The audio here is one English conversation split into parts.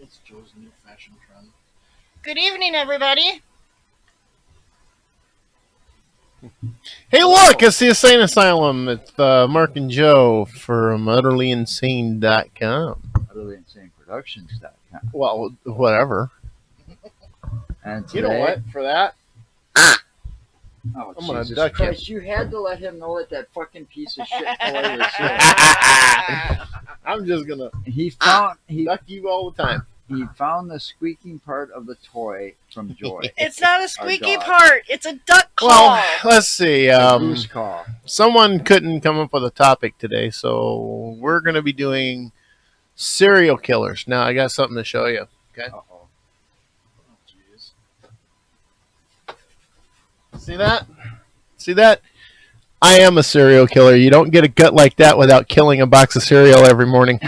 It's Joe's new fashion trend. Good evening, everybody. Hey, look, it's the Insane Asylum. It's Mark and Joe from utterlyinsane.com. UtterlyInsaneProductions.com. Well, whatever. And today, You know what? For that, Oh, I'm gonna Jesus duck you. Christ, you had to let him know that fucking piece of shit toy was here. I'm just gonna He duck you all the time. found the squeaking part of the toy from Joy. It's not a squeaky dog. part. It's a duck call. Well, let's see. The goose call. Someone couldn't come up with a topic today, so we're gonna be doing serial killers. Now, I got something to show you. Okay. Uh-oh. Oh, jeez. See that? See that? I am a serial killer. You don't get a gut like that without killing a box of cereal every morning.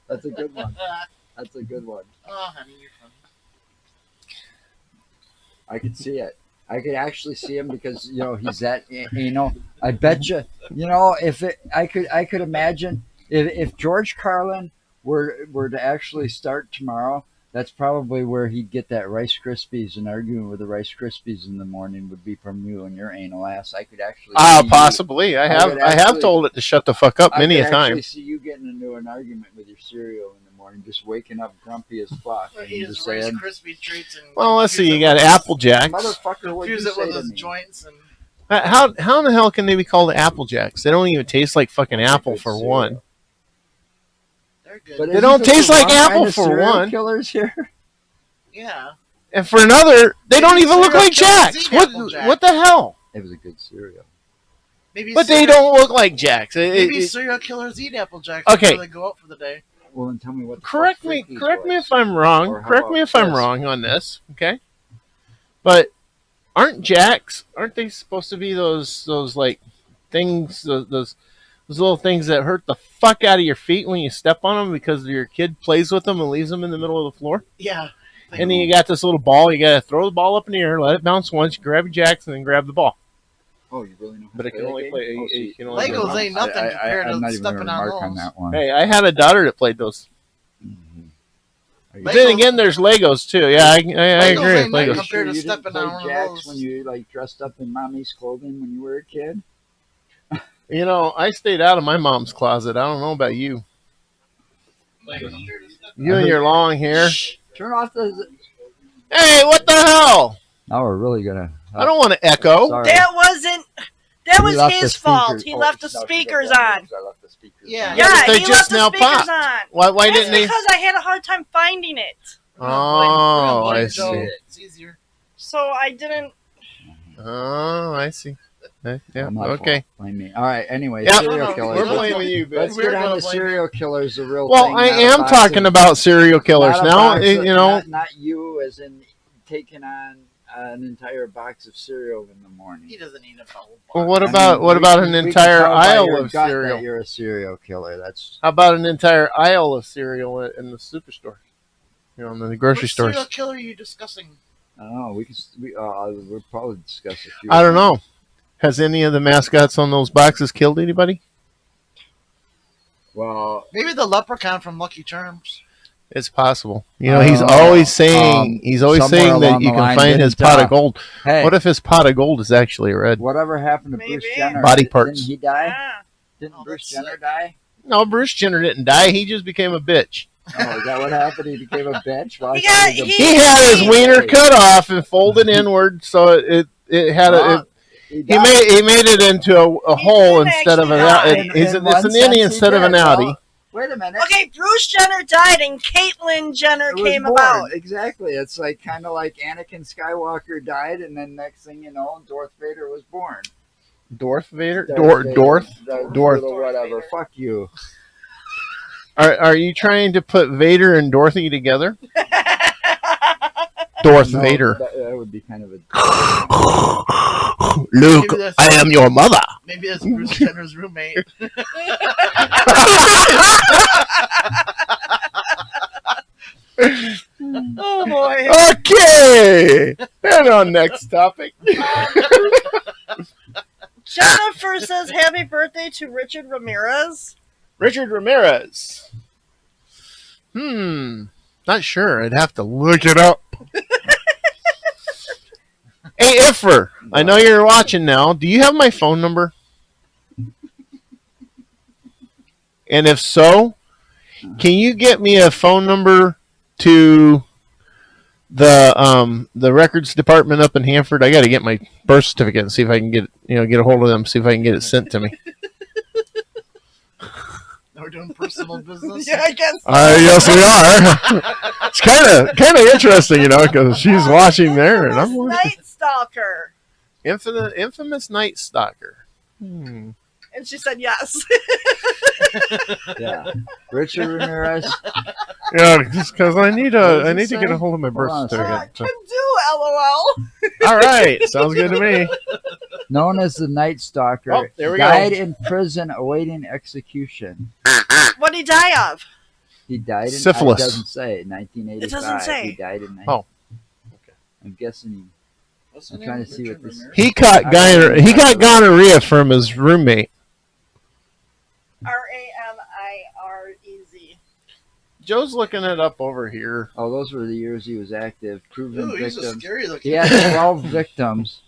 That's a good one. That's a good one. Oh, honey, you're funny. I could see it. I could actually see him because he's that. I bet you. I could imagine if George Carlin were to actually start tomorrow. That's probably where he'd get that Rice Krispies, and arguing with the Rice Krispies in the morning would be from you and your anal ass. I could actually Possibly. I have told it to shut the fuck up many a I time. could see you getting into an argument with your cereal in the morning, just waking up grumpy as fuck. Or And he just has Rice saying, Krispie treats and Well, let's see. You confuse it got with Apple Jacks. motherfucker, what you Confuse it say with to his me? joints and How in the hell can they be called Apple Jacks? They don't even taste like fucking That's a apple good for cereal. one. they're good. But They isn't don't this taste the like wrong apple kind of for serial one. Killers here. Yeah. And for another, they don't even look Serial like killers Jacks. eat What Apple Jacks. what the hell? It was a good cereal. Maybe But they serial- don't look like Jacks. Maybe serial killers eat Apple Jacks Okay. before they go out for the day. Well, then tell me what. The Correct fuck me Freakies was. if I'm wrong. Or how Correct me about if I'm this? wrong on this, okay? But aren't they supposed to be those like things, those little things that hurt the fuck out of your feet when you step on them because your kid plays with them and leaves them in the middle of the floor? Yeah. And then you got this little ball. You got to throw the ball up in the air, let it bounce once, you grab your Jacks, and then grab the ball. Oh, you really know? How But to it can only that play. game? Oh, You see, can only Legos ain't nothing compared I'm to not even stepping gonna on mark on those. that one. Hey, I had a daughter that played those. Mhm. Are you But Legos- then again, there's Legos too. Yeah, I agree Legos with ain't nothing Legos. compared to you didn't stepping play on one of Jacks those. when you dressed up in mommy's clothing when you were a kid? You know, I stayed out of my mom's closet. I don't know about you. You and your long hair. Turn off the. Hey, what the hell? Now we're really gonna. I don't want to echo. Sorry. That wasn't. That He was left the his fault. speakers- He oh, left the no, she speakers got on. I left the speakers Yeah. on. Yeah, but they he just left the now speakers popped. on. Why That's didn't they? because I had a hard time finding it. Oh, I Joe. see. It's easier. So I didn't. Oh, I see. Yeah, Well, my okay. fault. Blame me. All right. Anyway, Yep. serial We're killers. We're blaming you, Let's bitch. get on gonna to blame serial killers. The real Well, thing. I not a am box talking of- about serial killers not a now. box of- You know, not you as in taking on an entire box of cereal in the morning. He doesn't eat a whole well, box. what I mean, about we an can entire tell by aisle your of gut that cereal? You're a serial killer. That's How about an entire aisle of cereal in the superstore? You know, in the grocery What stores. serial killer are you discussing? I don't know. We'll probably discuss a few. I don't know. Has any of the mascots on those boxes killed anybody? Well, Maybe the leprechaun from Lucky Charms. It's possible. You know, he's always saying somewhere that along you the can line find his didn't, pot of gold. hey, What if his pot of gold is actually red? whatever happened to Maybe. Bruce Jenner? Body parts. Didn't he die? Ah. Didn't Oh, Bruce that's Jenner sick. die? No, Bruce Jenner didn't die. He just became a bitch. Oh, is that what happened? He became a bitch. Well, He I got- thought was a He had his bitch. wiener cut off and folded inward, so it had Well, he died. made it into a He hole did instead of an actually out. die. It's In one an sense, innie he instead of did. an outie. Well, wait a minute. Okay, Bruce Jenner died and Caitlyn Jenner It was came born. about. Exactly. It's like kind of like Anakin Skywalker died, and then next thing you know, Darth Vader was born. Darth Vader, Darth Vader. Dorth. Darth whatever. Fuck you. Are you trying to put Vader and Dorothy together? Darth No, Vader. That would be kind of a. Luke, Maybe that's- I am your mother. Maybe that's Bruce Jenner's roommate. Oh boy. Okay. And on next topic. Jennifer says happy birthday to Richard Ramirez. Richard Ramirez. Not sure. I'd have to look it up. Hey, Iffer, I know you're watching now. Do you have my phone number? And if so, can you get me a phone number to the records department up in Hanford? I got to get my birth certificate and see if I can get a hold of them, see if I can get it sent to me. We're doing personal business. Yeah, I guess. Yes, we are. It's kind of interesting, because she's watching there, and I'm Night Stalker. infamous Night Stalker. And she said yes. Yeah. Richard Ramirez. Yeah, just because I need What does it to get say? a hold of my birth Hold on a certificate. Can do, LOL. All right, sounds good to me. Known as the Night Stalker. Oh, there we died go. in prison awaiting execution. What did he die of? He died in Syphilis. It doesn't say. 1985. It doesn't say. He died in. Oh. Okay. I'm guessing. What's I'm the trying name? to see what Richard this- Ramirez? He got gonorrhea from his roommate. RAMIREZ. Joe's looking it up over here. Oh, those were the years he was active. Proven Ooh, he's a victims. scary looking. He had 12 victims.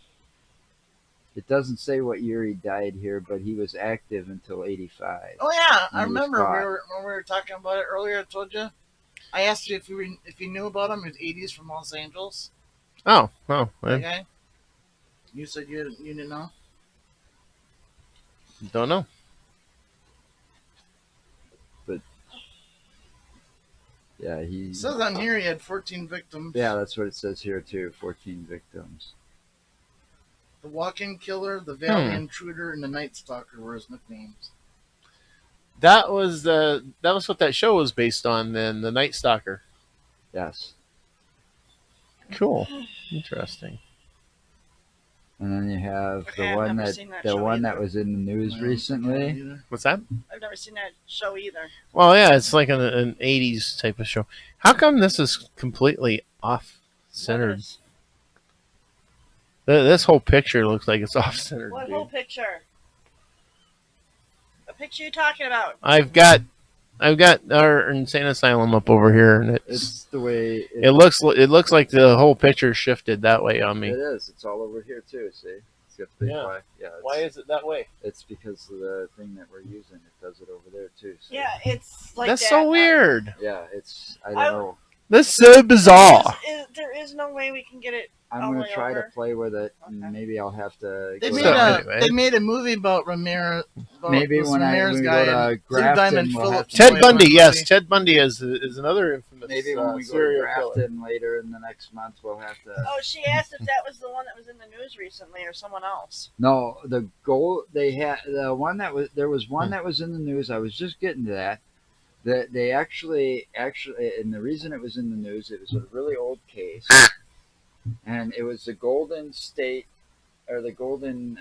It doesn't say what year he died here, but he was active until 85. Oh yeah, I He was remember caught. when we were talking about it earlier. I told you. I asked you if you knew about him. He was 80s from Los Angeles. Oh, That I guy. You said you didn't know. don't know. Yeah, he. It says on here he had 14 victims. Yeah, that's what it says here too. 14 victims. The Walk-In Killer, the Valley Hmm. Intruder, and the Night Stalker were his nicknames. That was what that show was based on. Then the Night Stalker. Yes. Cool, interesting. And then you have Okay, the I've one never that seen that the show one either. that was in the news recently. What's that? I've never seen that show either. Well, yeah, it's like an '80s type of show. How come this is completely off centered? What is- This whole picture looks like it's off centered. What Dude. whole picture? What picture are you talking about? I've got our insane asylum up over here, and It's the way it looks like the whole picture shifted that way on me. It is. It's all over here too. See, it's got the big Yeah. black. Yeah. It's, Why is it that way? It's because of the thing that we're using. It does it over there too. So. Yeah, it's like That's that. so weird. Yeah. It's. I don't I- know. That's so bizarre. There is no way we can get it. I'm all the gonna way try to over. play with it. And Okay. maybe I'll have to. They go made So, down. anyway. they made a movie about Ramirez. About Maybe this when Ramirez we guy go to and Blue Grafton, Diamond we'll have Phillips. to Ted played Bundy, one yes, movie. Ted Bundy is another infamous Maybe when we go to serial killer. Grafton later in the next month, we'll have to. Oh, she asked if that was the one that was in the news recently or someone else. No, the goal they had the one that was there was one that was in the news. I was just getting to that. That they actually, and the reason it was in the news, it was a really old case, and it was the Golden State or the Golden.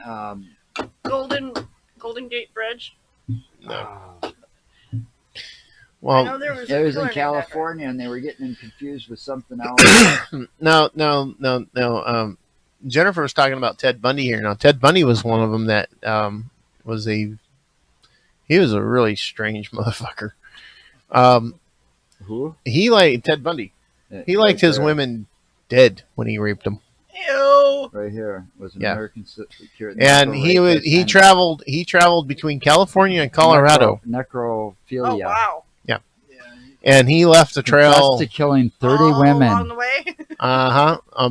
Golden Gate Bridge. uh, I Well, know there was. it a was killer in named California, and they were getting them confused with something else. no. Jennifer was talking about Ted Bundy here. Now, Ted Bundy was one of them that he was a really strange motherfucker. Who? He liked Ted Bundy. He liked his there, women dead when he raped them, Ew. right here was an Yeah. American and he traveled between California and Colorado, necrophilia. Oh wow. Yeah. and he left a Confessed trail. to killing 30 All women. along the way.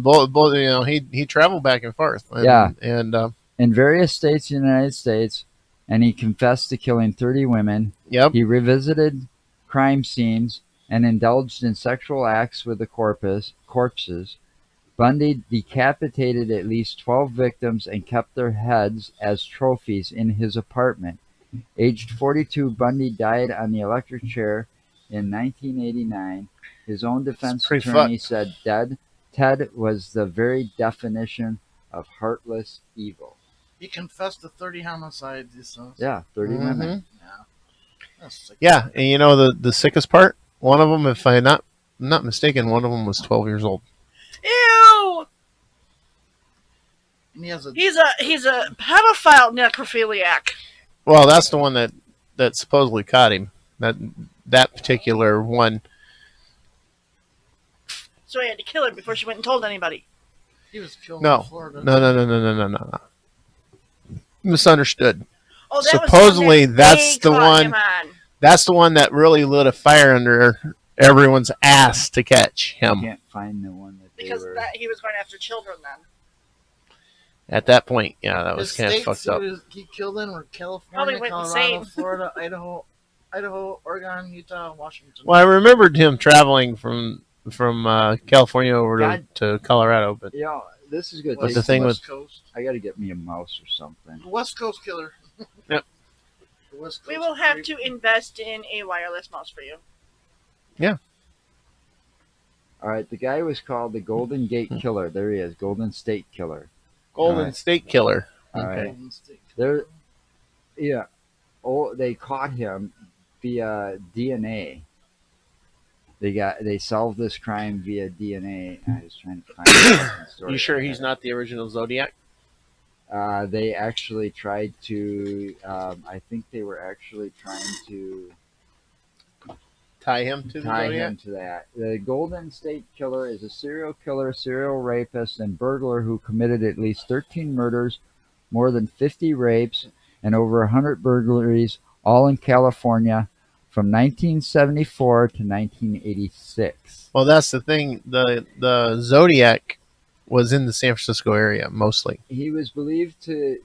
Both. He traveled back and forth. And, Yeah. and in various states in the United States, and he confessed to killing 30 women. yep. He revisited crime scenes and indulged in sexual acts with the corpses. Bundy decapitated at least 12 victims and kept their heads as trophies in his apartment. Aged 42, Bundy died on the electric chair in 1989. His own defense pretty attorney said Ted was the very definition of heartless evil. He confessed to 30 homicides. He says. Yeah, 30 Mhm. women. Yeah. That's sick. Yeah, and you know the sickest part? One of them, if I'm not mistaken, one of them was 12 years old. Ew. And he has a. He's a pedophile necrophiliac. Well, that's the one that supposedly caught him. That particular one So he had to kill her before she went and told anybody. He was killed in No, Florida. no. Misunderstood. Oh, that Supposedly, was the one that that's they the caught one. him on. That's the one that really lit a fire under everyone's ass to catch I him. can't find the one that they Because were. that, he was going after children then. At that point, yeah, that His was kind of states fucked up. he killed in were Probably California, went Colorado, insane. Florida, Idaho, Oregon, Utah, Washington. Well, I remembered him traveling from California over God. to Colorado, but You know, this is good. But the thing West with- Coast, I got to get me a mouse or something. the West Coast killer. Yep. The West Coast We will have creep. to invest in a wireless mouse for you. All right, the guy was called the Golden Gate Killer. There he is, Golden State Killer. Golden Alright. State Killer. All Okay. right. Golden State There- Killer. Yeah. Oh, they caught him via DNA. They solved this crime via DNA. I was trying to find the fucking story. You sure he's not the original Zodiac? They actually tried to. I think they were actually trying to Tie him to the tie Zodiac? him to that. The Golden State Killer is a serial killer, serial rapist, and burglar who committed at least 13 murders, more than 50 rapes, and over 100 burglaries, all in California, from 1974 to 1986. Well, that's the thing. The Zodiac was in the San Francisco area mostly. He was believed to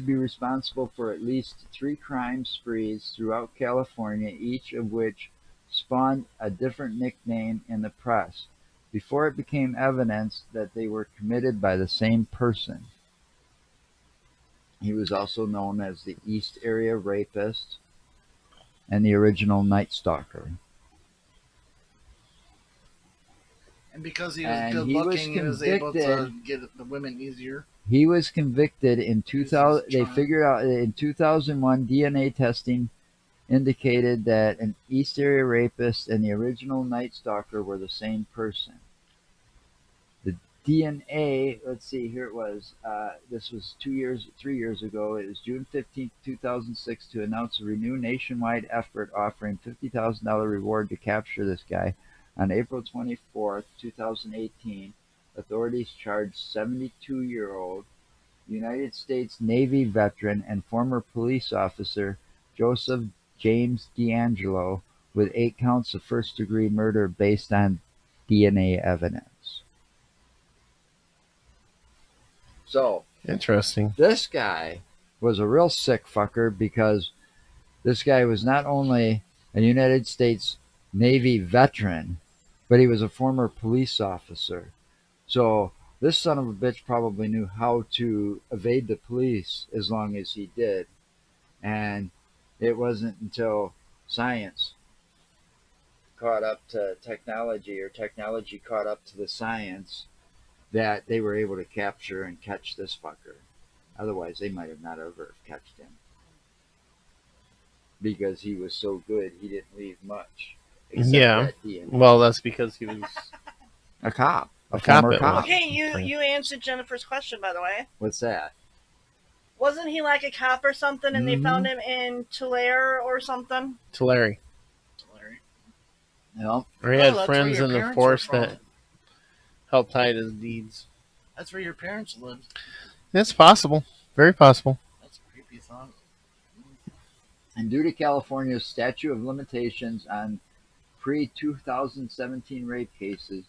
be responsible for at least 3 crime sprees throughout California, each of which spawned a different nickname in the press, before it became evidence that they were committed by the same person. He was also known as the East Area Rapist and the original Night Stalker. And because he was And good he was looking, he was able to convicted. get the women easier. He was convicted in 2000. They charm. figured out in 2001 DNA testing indicated that an East Area Rapist and the original Night Stalker were the same person. The DNA, let's see, here it was. This was 3 years ago. It was June 15th, 2006, to announce a renewed nationwide effort offering $50,000 reward to capture this guy. On April 24th, 2018, authorities charged 72-year-old United States Navy veteran and former police officer Joseph James D'Angelo with 8 counts of first-degree murder based on DNA evidence. So, Interesting. this guy was a real sick fucker because this guy was not only a United States Navy veteran, but he was a former police officer. So this son of a bitch probably knew how to evade the police as long as he did. And it wasn't until science caught up to technology, or technology caught up to the science, that they were able to capture and catch this fucker. Otherwise, they might have not ever catched him. Because he was so good, he didn't leave much. Except Yeah. that DNA. Well, that's because he was. A cop. A cop former at cop. one. Okay, you answered Jennifer's question, by the way. What's that? Wasn't he like a cop or something, and they Mhm. found him in Tulare or something? Tulare. Larry. Yep. Or he Oh, had that's friends where your in the parents force were from. that helped hide his deeds. That's where your parents lived. It's possible. Very possible. That's a creepy thought. And due to California's statute of limitations on pre-2017 rape cases,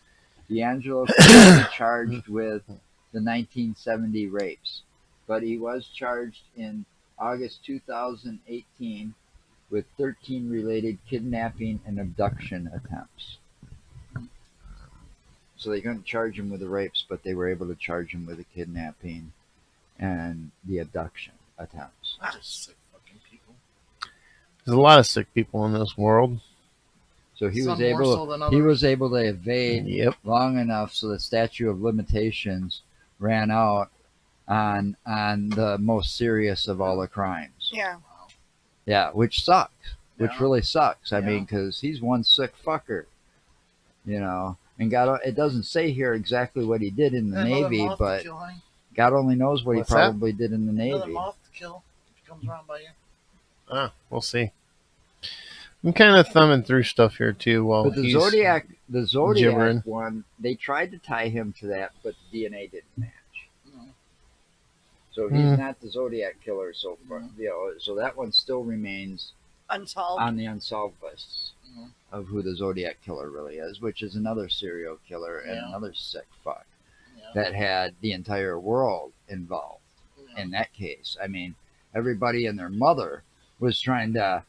D'Angelo could be charged with the 1970 rapes. But he was charged in August 2018 with 13 related kidnapping and abduction attempts. So they couldn't charge him with the rapes, but they were able to charge him with the kidnapping and the abduction attempts. Just sick fucking people. There's a lot of sick people in this world. So he Some was more able so than he others. was able to evade Yep. long enough so the statute of limitations ran out on the most serious of all the crimes. Yeah. Yeah, which sucks. Which Yeah. really sucks. I Yeah. mean, because he's one sick fucker, you know. And God, it doesn't say here exactly what he did in the Another Navy, moth to but kill, honey. God only knows what What's he that? probably did in the Another Navy. moth to kill if he comes around by you. We'll see. I'm kind of thumbing through stuff here too while But the he's Zodiac gibbering. one, they tried to tie him to that, but the DNA didn't match. So he's Hmm. not the Zodiac killer so far. So that one still remains Unsolved. on the unsolved lists Mhm. of who the Zodiac killer really is, which is another serial killer and Yeah. another sick fuck Yeah. that had the entire world involved Yeah. in that case. I mean, everybody and their mother was trying to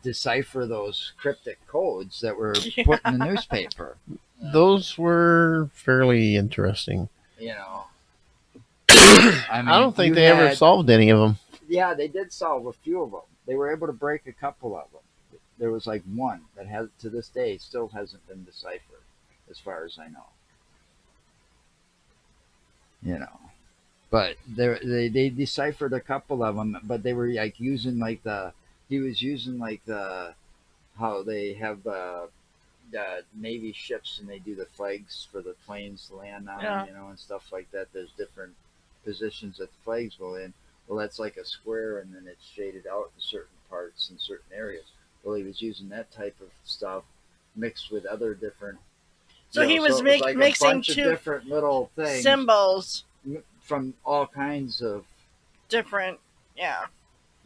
decipher those cryptic codes that were put in the newspaper. Those were fairly interesting. You know, I don't think they ever solved any of them. Yeah, they did solve a few of them. They were able to break a couple of them. There was like one that has to this day still hasn't been deciphered, as far as I know. You know, but they deciphered a couple of them, but they were like using like he was using like how they have Navy ships and they do the flags for the planes to land on, Yeah. and stuff like that. There's different positions that the flags go in. Well, that's like a square, and then it's shaded out in certain parts in certain areas. Well, he was using that type of stuff mixed with other different. So he was it was like a mixing bunch of two different little things symbols, from all kinds of different. Yeah.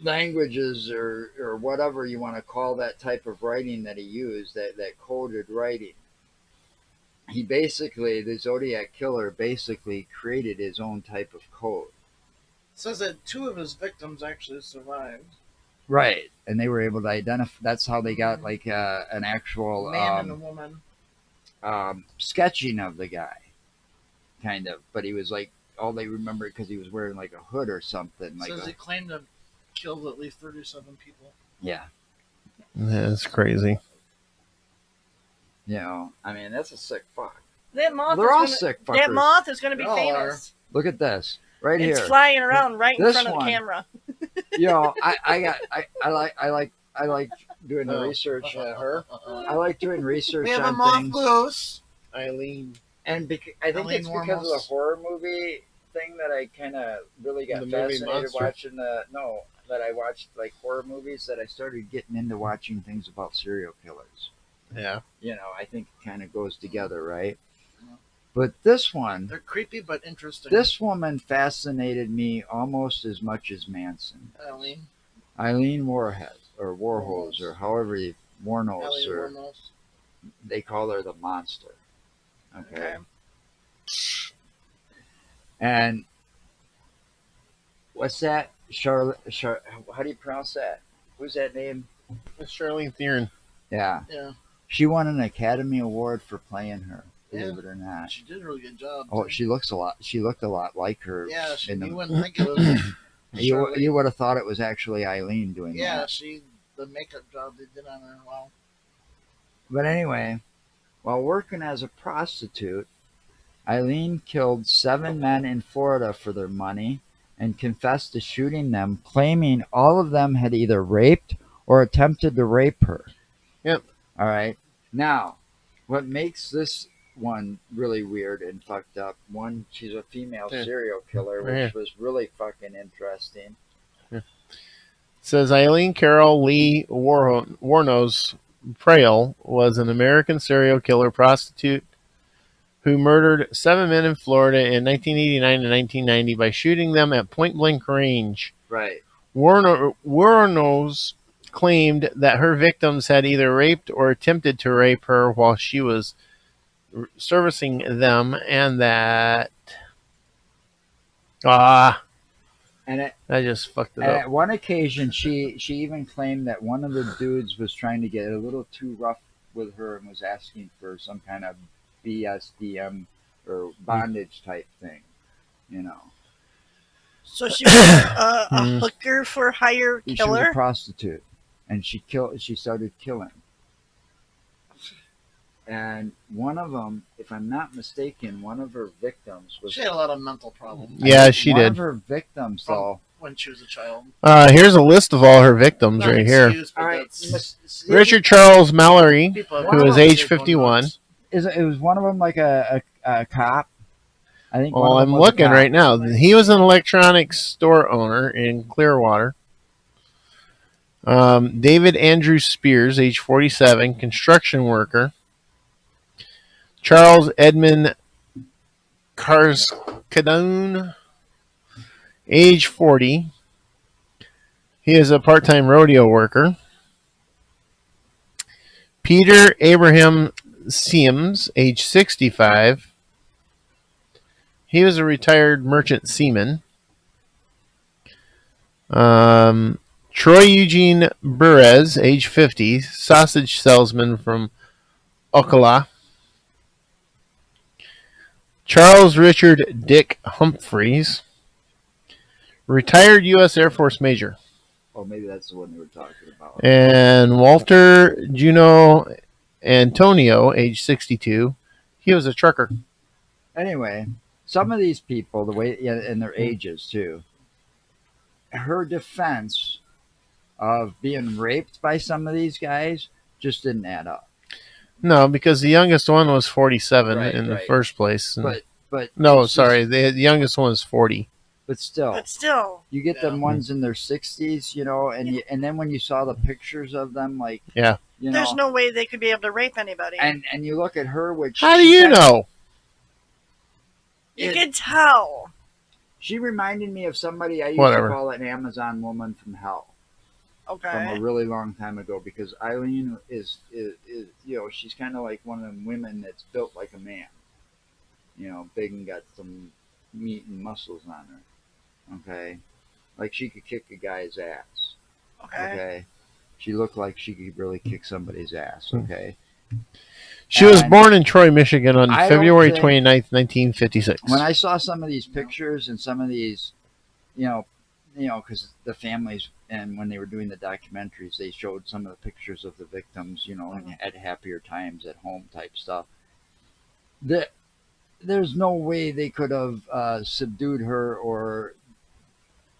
languages or whatever you want to call that type of writing that he used, that coded writing. He basically, the Zodiac killer basically created his own type of code. It says that 2 of his victims actually survived. Right. And they were able to identify, that's how they got like an actual A man and a woman. sketching of the guy, kind of. But he was like, all they remember because he was wearing like a hood or something. It Like says he claimed to have killed at least 37 people. yeah. That's crazy. I mean, that's a sick fuck. That moth They're is all gonna, sick fuckers. That moth is going to be They all famous. Look at this right It's here. flying around right in This front of one. the camera. I like doing the research on her. I like doing research We have a on moth things. loose. Eileen. And I think Eileen it's because of the Warmos. horror movie thing that I kind of really got The movie fascinated Monster. watching that I watched like horror movies, that I started getting into watching things about serial killers. Yeah. I think it kind of goes together, right? Yeah. But this one, They're creepy but interesting. this woman fascinated me almost as much as Manson. Eileen Warhead, or Warhose, or however you Warnos, Eileen or Warmos. they call her the monster. Okay. And what's that? How do you pronounce that? Who's that name? It's Charlene Theron. Yeah. Yeah. She won an Academy Award for playing her, believe Yeah. it or not. She did a really good job. Oh, too. she looked a lot like her. Yeah, in you the, wouldn't think it was. you would have thought it was actually Eileen doing Yeah, that. the makeup job they did on her. Wow. But anyway, while working as a prostitute, Eileen killed 7 men in Florida for their money and confessed to shooting them, claiming all of them had either raped or attempted to rape her. Yep. All right. Now, what makes this one really weird and fucked up, one, she's a female serial killer, which was really fucking interesting. It says Eileen Carol Lee Warnos Prail was an American serial killer prostitute who murdered 7 men in Florida in 1989 and 1990 by shooting them at point blank range. Right. Warnos claimed that her victims had either raped or attempted to rape her while she was servicing them, and that And I just fucked it And up. at one occasion, she even claimed that one of the dudes was trying to get a little too rough with her and was asking for some kind of BSDM or bondage type thing, So she was a hooker for hire She was killer. a prostitute, and she started killing. And one of them, if I'm not mistaken, one of her victims was. She had a lot of mental problems. Yeah, she one did. of her victims, though. When she was a child. Here's a list of all her victims Not an right here. excuse, but All right, that's- Richard Charles Mallory, people have who is problems age with going 51. nuts. It was one of them like a cop. I think. Well, I'm looking right now. He was an electronics store owner in Clearwater. David Andrew Spears, age 47, construction worker. Charles Edmund Carskadone, age 40. He is a part-time rodeo worker. Peter Abraham Siems, age 65. He was a retired merchant seaman. Troy Eugene Burrez, age 50, sausage salesman from Ocala. Charles Richard Dick Humphreys, retired U.S. Air Force major. Oh, maybe that's the one you were talking about. And Walter Juno Antonio, age 62. He was a trucker. Anyway, some of these people, the way and their ages too. Her defense of being raped by some of these guys just didn't add up. No, because the youngest one was 47 Right, in the right. first place. But no, it's sorry, just- the youngest one was 40. but still, But still, you get them Yeah. ones in their 60s, and then when you saw the pictures of them, like Yeah. there's no way they could be able to rape anybody. and you look at her, which How do she you kinda- know? you it- can tell. She reminded me of somebody I used Whatever. to call an Amazon woman from hell from a Okay. really long time ago because Eileen is she's kind of like one of them women that's built like a man, big and got some meat and muscles on her. Okay, like she could kick a guy's ass. Okay. Okay, she looked like she could really kick somebody's ass. Okay. She was And born in Troy, Michigan on I don't February think- 29th, 1956. when I saw some of these pictures and some of these, because the families and when they were doing the documentaries, they showed some of the pictures of the victims, and had happier times at home type stuff. There's no way they could have subdued her or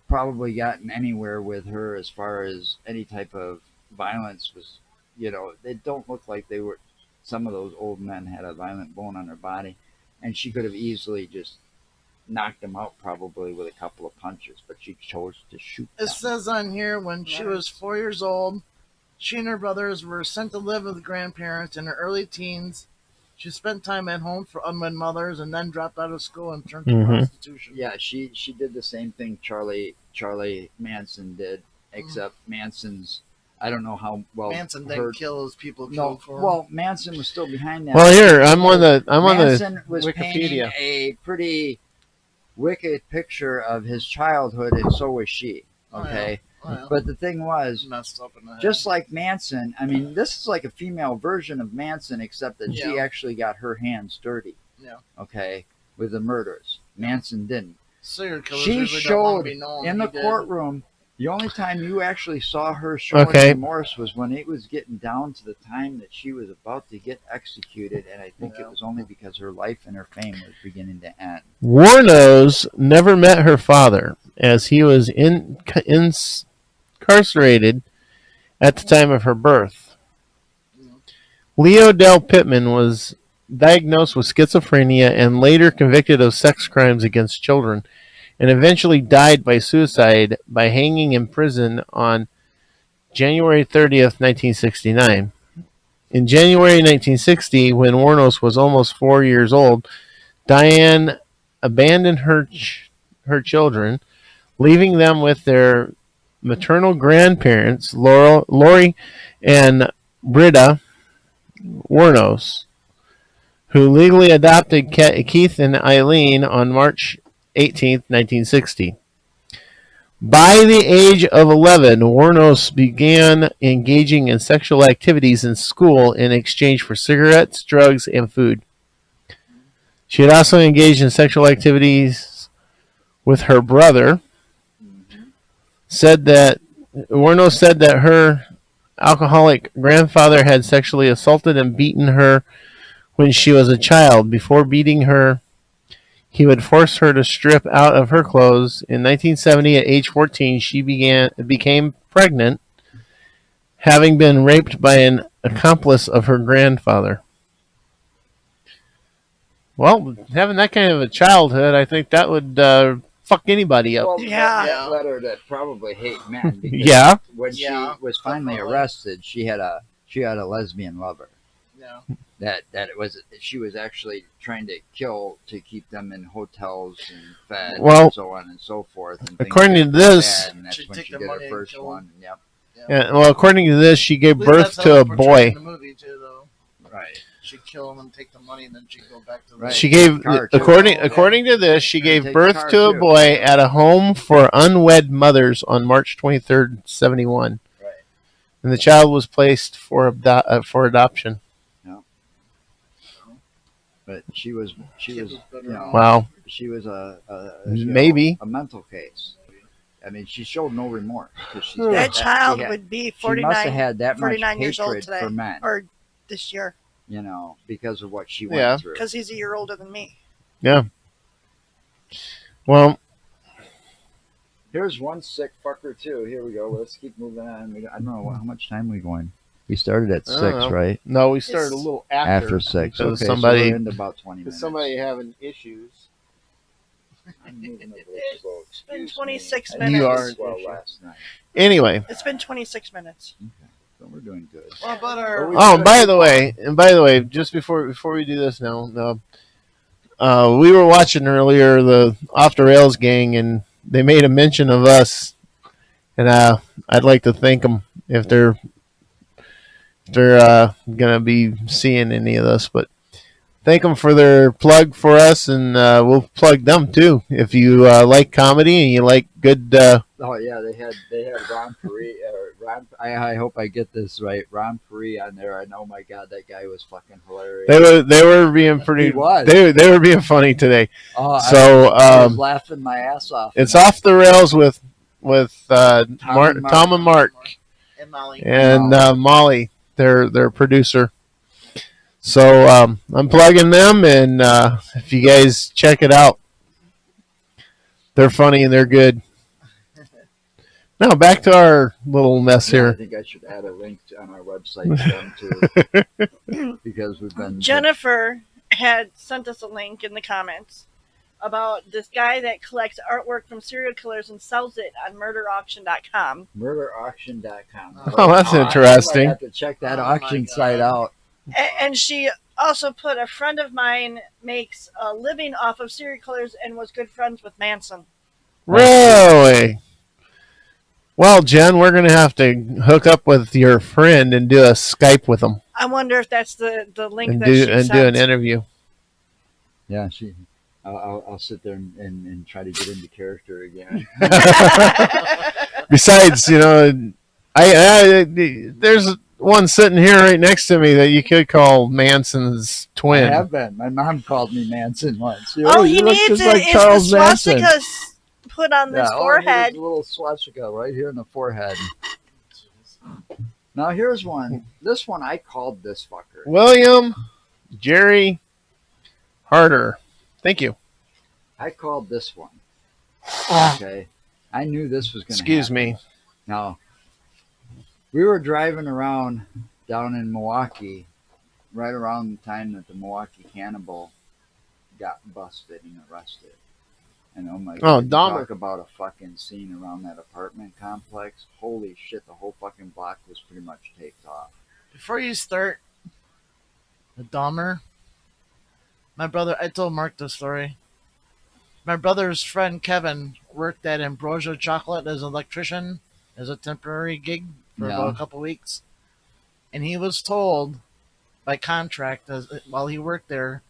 probably gotten anywhere with her as far as any type of violence was. They don't look like they were. Some of those old men had a violent bone on their body, and she could have easily just knocked them out probably with a couple of punches, but she chose to shoot It them. says on here when she was 4 years old, she and her brothers were sent to live with grandparents in her early teens. She spent time at home for unwed mothers and then dropped out of school and turned to Mhm. prostitution. Yeah, she did the same thing Charlie Manson did, except Manson's. I don't know how well Manson didn't heard- kill his people No, killed for him. well, Manson was still behind that. well, here I'm on the Manson was Wikipedia. painting a pretty wicked picture of his childhood, and so was she. Okay, Well, but the thing was, messed up in the head. just like Manson, I mean, this is like a female version of Manson, except that she Yeah. actually got her hands dirty. Yeah. Okay, with the murders. Manson didn't. serial killers She usually don't want showed to be known. in the He did. courtroom. The only time you actually saw her showing Okay. remorse was when it was getting down to the time that she was about to get executed, and I think Yeah. it was only because her life and her fame was beginning to end. Warnos never met her father, as he was incarcerated at the time of her birth. Leo Del Pittman was diagnosed with schizophrenia and later convicted of sex crimes against children, and eventually died by suicide by hanging in prison on January 30th, 1969. In January 1960, when Warnos was almost 4 years old, Diane abandoned her children, leaving them with their maternal grandparents, Lori and Britta Warnos, who legally adopted Keith and Eileen on March 18th, 1960. By the age of 11, Warnos began engaging in sexual activities in school in exchange for cigarettes, drugs, and food. She had also engaged in sexual activities with her brother. Warnos said that her alcoholic grandfather had sexually assaulted and beaten her when she was a child. Before beating her, he would force her to strip out of her clothes. In 1970, at age 14, she became pregnant, having been raped by an accomplice of her grandfather. Well, having that kind of a childhood, I think that would fuck anybody up. Well, Yeah. that led her to probably hate men. Because Yeah. when Yeah, she was finally definitely. arrested, she had a lesbian lover. Yeah. She was actually trying to kill to keep them in hotels and fed Well, and so on and so forth. And things according to got this, bad, and that's She'd when take she the did her money and first kill 'em. one. Yep. yeah, well, according to this, she gave At least birth that's how to they a portray it in boy. the movie too, though. Right. She'd kill him and take the money, and then she'd go back to the. Right. She gave, Car, too. according to this, she And gave take the birth car, to a too. boy at a home for unwed mothers on March 23rd, 71. Right. And the child was placed for adoption. But she was Kid was better you know, off. Wow. she was Maybe. a mental case. I mean, she showed no remorse because she's That got That child she had- would be She must have 49, had that much 49 years old hatred today, for men, or this year, you know, because of what she went Yeah. through. because he's a year older than me. Well, Here's one sick fucker too. Here we go. Let's keep moving on. I don't know how much time we going. We started at I don't 6, know. right? no, we started a It's little After 6. because Okay, somebody, so we're into about 20 minutes. having issues. I'm moving the It's boat. been Excuse 26 me. minutes. You are an Well, issue. last night. Anyway. It's been 26 minutes. So we're doing good. Well, but our. We Oh, gotta by move the way, just before we do this now, we were watching earlier the Off the Rails gang, and they made a mention of us, and I'd like to thank them if they're gonna be seeing any of this, but thank them for their plug for us, and we'll plug them too. If you like comedy and you like good, Oh yeah, they had Ron Perry. I hope I get this right. Ron Perry on there. I know, my God, that guy was fucking hilarious. they were being pretty. He was. They were being funny today. Oh, So I was laughing my ass off. it's Off the Rails with and Mark. Tom and Mark And Molly. and Molly, their producer. So I'm plugging them, and if you guys check it out, they're funny and they're good. Now back to our little mess Yeah, I here. think I should add a link on our website to them too, because we've been Jennifer had sent us a link in the comments about this guy that collects artwork from serial killers and sells it on murderauction.com. murderauction.com. Oh, that's I interesting. have to check that Oh, my auction God. site out. And she also put, a friend of mine makes a living off of serial killers and was good friends with Manson. Really? Well, Jen, we're gonna have to hook up with your friend and do a Skype with them I wonder if that's the link and that do she an sent. interview. Yeah, I'll sit there and try to get into character again. Besides, I there's one sitting here right next to me that you could call Manson's I twin. have been. My mom called me Manson once. All you he look needs just like is Charles the Manson. swastika put on this all I need is forehead. a little swastika right here in the forehead. Now here's one. This one I called this fucker. William Jerry Harder. Thank you. I called this one. Okay, I knew this was going to. Excuse me. Now, we were driving around down in Milwaukee, right around the time that the Milwaukee Cannibal got busted and arrested. And oh my God, you Dahmer. talk about a fucking scene around that apartment complex. Holy shit, the whole fucking block was pretty much taped off. Before you start, the Dahmer, my brother, I told Mark this story. My brother's friend Kevin worked at Ambrosia Chocolate as an electrician, as a temporary gig for Yeah. about a couple weeks. And he was told by contract, while he worked there,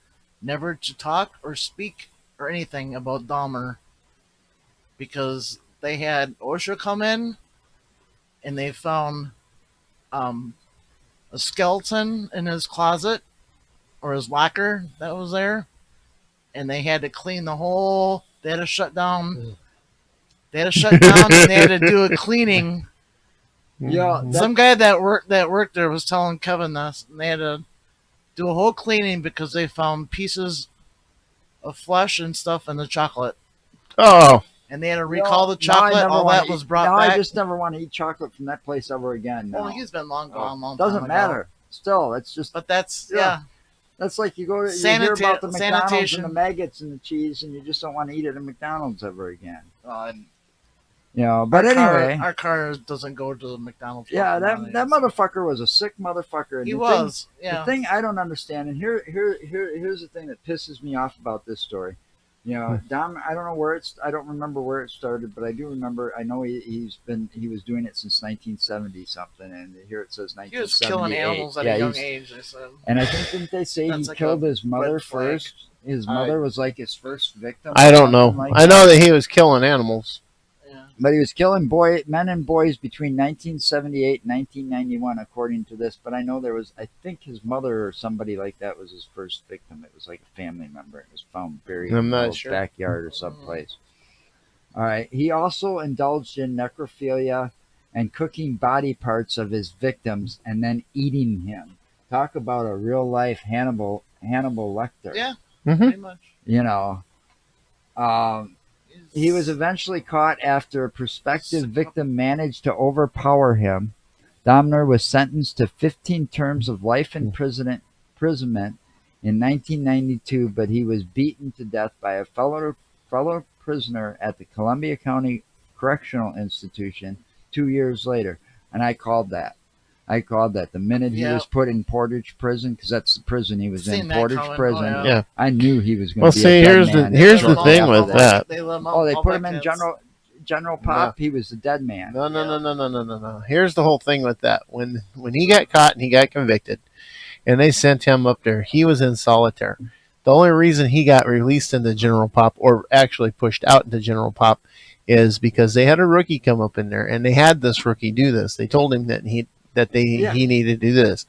never to talk or speak or anything about Dahmer, because they had OSHA come in and they found a skeleton in his closet or his locker that was there, and they had to clean the whole. They had to shut down. They had to shut down, and they had to do a cleaning. Yeah, Some guy that worked there was telling Kevin this, and they had to do a whole cleaning because they found pieces of flesh and stuff in the chocolate, Oh, and they had to recall the chocolate. All that was brought now back. I just never want to eat chocolate from that place ever again. Well, No. he's been long gone, long time Doesn't ago. matter. Still, it's just But that's Yeah. That's like you hear about the McDonald's Sanitation. and the maggots and the cheese, and you just don't want to eat it at McDonald's ever again. And But anyway, our car doesn't go to the McDonald's. yeah, parking lot that anymore. motherfucker was a sick motherfucker. And He the was. Thing, Yeah. The thing I don't understand, and here's the thing that pisses me off about this story. Dom. I don't know I don't remember where it started, but I do remember. I know he was doing it since 1970 something, and here it says 1978. He was killing animals at a young age. They said. And I think didn't they say he That's like killed a his mother red flag. first? His mother was like his first victim. I or don't know. something like I know that he was killing animals. Yeah. But he was killing men and boys between 1978 and 1991, according to this. But I know I think his mother or somebody like that was his first victim. It was like a family member. It was found buried I'm in not the sure. backyard or someplace. All right. He also indulged in necrophilia and cooking body parts of his victims and then eating him. Talk about a real life Hannibal Lecter. Yeah. Mm-hmm. Pretty much. He was eventually caught after a prospective victim managed to overpower him. Dahmer was sentenced to 15 terms of life imprisonment in 1992, but he was beaten to death by a fellow prisoner at the Columbia County Correctional Institution 2 years later. And I called that. The minute he was put in Portage Prison, because that's the prison he was in, Portage Prison. Oh, Yeah. I knew he was going Well, to be see, a dead here's man. here's the shortly thing after with that. They put him in General Pop. He was a dead man. No. Here's the whole thing with that. When he got caught and he got convicted, and they sent him up there, he was in solitaire. The only reason he got released into General Pop, or actually pushed out into General Pop, is because they had a rookie come up in there, and they had this rookie do this. They told him that he needed to do this.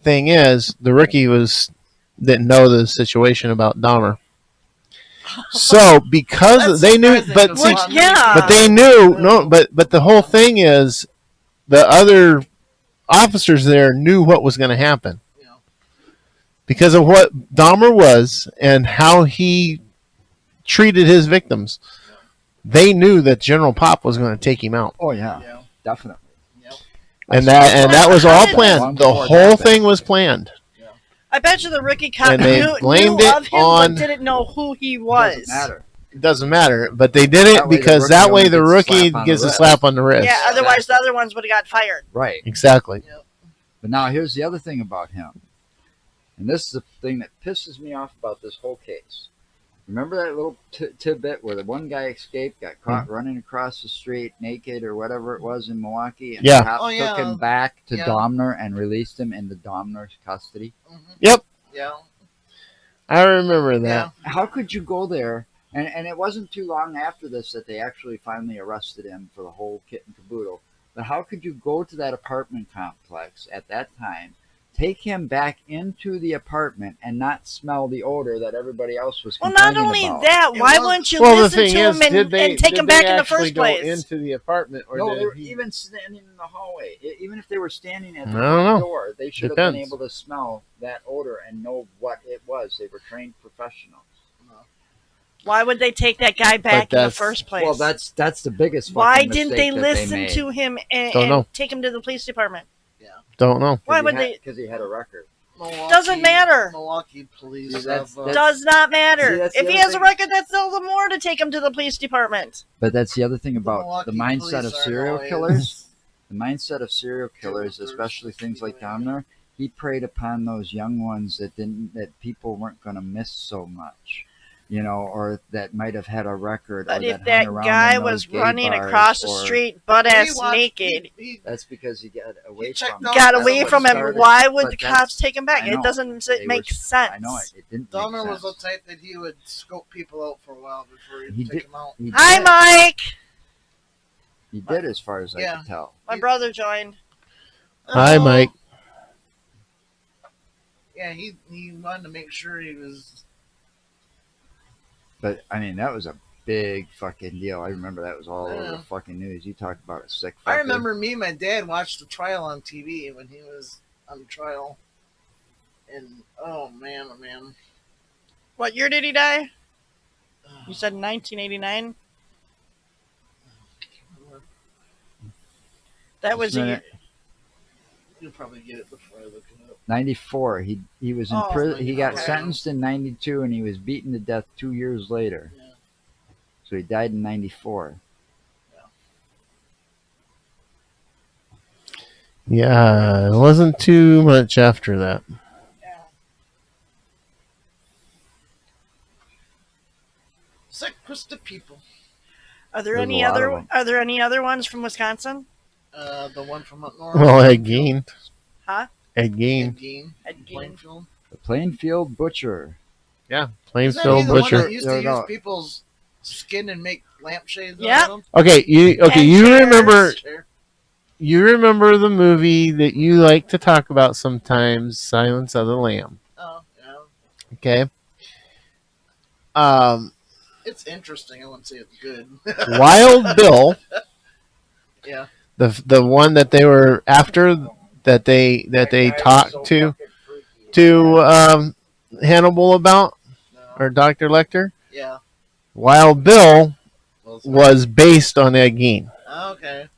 Thing is, the rookie didn't know the situation about Dahmer. So because they knew, but they knew but the whole thing is the other officers there knew what was going to happen because of what Dahmer was and how he treated his victims. They knew that General Pop was going to take him out. Oh yeah, definitely. And that was all planned. The whole thing was planned. I bet you the rookie cop And they knew blamed of it him, on- but didn't know who he was. Doesn't matter. It doesn't matter, but they did it That way the because rookie that way only the gets a rookie slap on gets the a wrist. slap on the wrist. Yeah, otherwise the other ones would have got fired. Right. Exactly. But now here's the other thing about him, and this is the thing that pisses me off about this whole case. Remember that little tidbit where the one guy escaped, got caught running across the street naked or whatever it was in Milwaukee, and Yeah. the cops took him back to Yeah. Dahmer and released him into Dahmer's custody? Yep. Yeah. I remember that. How could you go there? And it wasn't too long after this that they actually finally arrested him for the whole kit and caboodle. But how could you go to that apartment complex at that time, take him back into the apartment, and not smell the odor that everybody else was Well, complaining not only about? that, It why was- wouldn't you Well, the listen thing to is, him and take him back in the actually first go place? into the apartment, or No, did they were he? even standing in the hallway. Even if they were standing at the I don't know. door, they should have been Depends. able to smell that odor and know what it was. They were trained professionals. Why would they take that guy back in the that's- first place? Well, that's the biggest. Why fucking didn't mistake they that listen made. to him Don't know. and take him to the police department? Don't know. Why would they? Because he had a record. Doesn't matter. Milwaukee police. See, that's- have, that's- Does not matter. See, that's the If he other has a thing. record, that's all the more to take him to the police department. But that's the other thing about Milwaukee the mindset police of are serial always- killers. The mindset of serial killers, especially things like Dahmer, he preyed upon those young ones that people weren't going to miss so much, or that might have had a record. But or if hung that around guy in those was gay running bars, across the or- street butt ass naked, that's because he got away checked from. out- got That's away what from him, started- why would but the that's- cops take him back? I know. It doesn't They make were- sense. I know it didn't. Dahmer make was the sense. type that he would scope people out for a while before he'd He take did- them out. He Hi, did. Mike. He did, as far as I Yeah. could tell. My brother joined. Hi, Mike. Yeah, he wanted to make sure he was. But I mean, that was a big fucking deal. I remember that was all over Yeah. the fucking news. You talk about a sick. I fucker. remember me and my dad watched the trial on TV when he was on trial, and oh man, What year did he die? You said 1989. That was Just a minute. You'll probably get it before I look it up. 94. He was in Oh, prison. He got okay. sentenced in 92, and he was beaten to death 2 years later. Yeah. So he died in 94. Yeah, it wasn't too much after that. Yeah. Sick twisted people. Are there There's any a lot of other? them. Are there any other ones from Wisconsin? The one from up north. Well, Ed Plainfield. Gein. Huh? Ed Ed Gein. Gein. Ed Gein. Plainfield. The Plainfield Butcher. Yeah, Isn't that he Plainfield the one Butcher. that used to use No. people's skin and make lampshades Yeah. out of them? Okay, you And remember chairs. the movie that you like to talk about sometimes, Silence of the Lamb. Oh, yeah. Okay. It's interesting. I wouldn't say it's good. Wild Bill, Yeah. the one that they were after that they talked to Hannibal about, No. or Dr. Lecter. Yeah. Wild Bill Well, was based on Ed Gein. okay.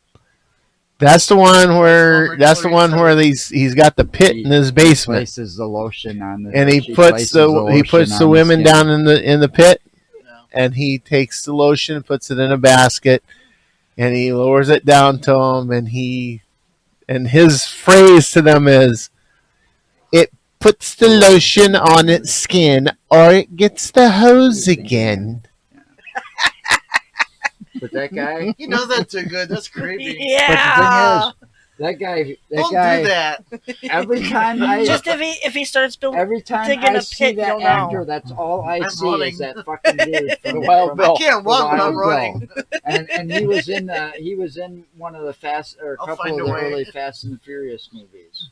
That's the one where Clarice he's got the pit in his He basement, places the lotion on the. and he she puts places the lotion on women skin. down in the pit, No. and he takes the lotion, puts it in a basket, and he lowers it down to them, and his phrase to them is, "It puts the lotion on its skin, or it gets the hose again." But that guy, He knows that too good. That's creepy. Yeah. that guy, Don't do that. every time I, Just if he starts building. every time digging I a see pit, that you'll know. actor, that's all I I'm see running. is that fucking dude from Wild from- Bill. I can't walk when I'm Wild Bill. running. And he was in one of the fast or a I'll couple find of a the way. early Fast and the Furious movies.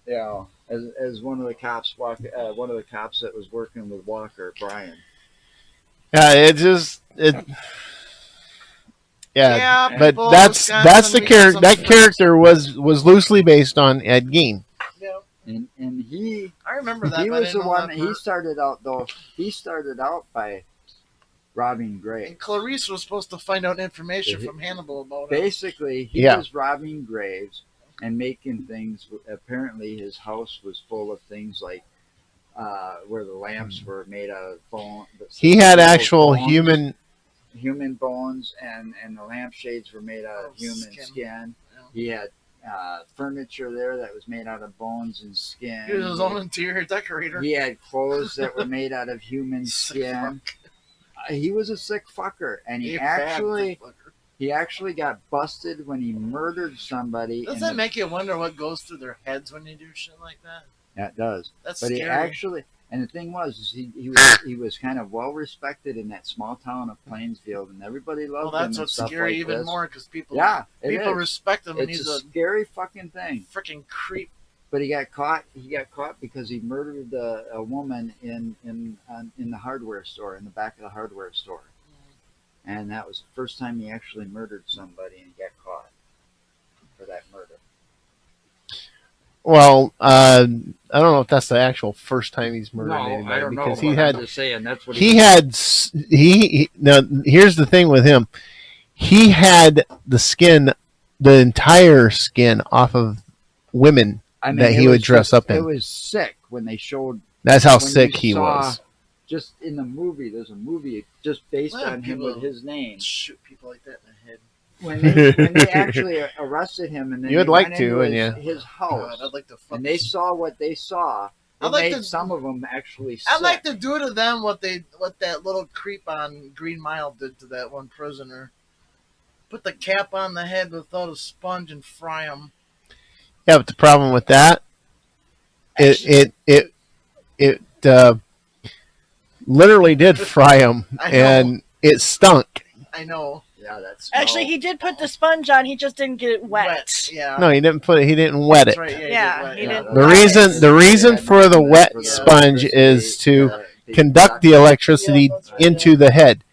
Yeah, as one of the cops one of the cops that was working with Walker, Brian. Yeah, yeah, but people, that's Wisconsin, the we got character. some That freaks. character was loosely based on Ed Gein. Yeah. And he I remember that. he but I was the didn't know one. that He part. started out though. He started out by robbing graves. And Clarice was supposed to find out information He- from Hannibal about it. Basically, he Yeah. was robbing graves and making things. Apparently, his house was full of things like where the lamps were made out of bone. He had people's actual bones, human bones, and the lampshades were made out of Oh, human skin. skin. Yeah. He had furniture there that was made out of bones and skin. He was his own interior decorator. He had clothes that were made out of human Sick skin. He was a sick fucker, and He bad fucker. he actually got busted when he murdered somebody. Does that make you wonder what goes through their heads when they do shit like that? That does. That's But scary. he actually, and the thing was, is he was kind of well respected in that small town of Plainsfield, and everybody well, loved him. that's and what's stuff scary like even this. more because people People respect him, and It's he's a a scary fucking thing. freaking creep. But he got caught. He got caught because he murdered a woman in the hardware store, in the back of the hardware store. And that was the first time he actually murdered somebody, and he got caught for that murder. Well, I don't know if that's the actual first time he's murdered anybody, because he but had I'm just saying that's what he had s- he now here's the thing with him. He had the entire skin off of women that it he was would dress just- up in. It was sick when they showed. That's how when sick you he saw- was. Just in the movie, there's a movie just based Well, on him people- with his name. Shoot people like that in the head. When they actually arrested him, and then You would they like went to, into wouldn't his house, God, I'd like to fuck. and they saw what they saw. It I'd like made to- some of them actually sick. I'd like to do to them what that little creep on Green Mile did to that one prisoner. Put the cap on the head without a sponge and fry him. Yeah, but the problem with that, it literally did fry him, I know. and it stunk. I know. Yeah, that's Actually, he did put the sponge on. He just didn't get it wet. Yeah. No, he didn't wet That's it. right. Yeah, he he did didn't- wet. The reason for the wet sponge is to conduct the electricity Yeah, that's right, into yeah. the head.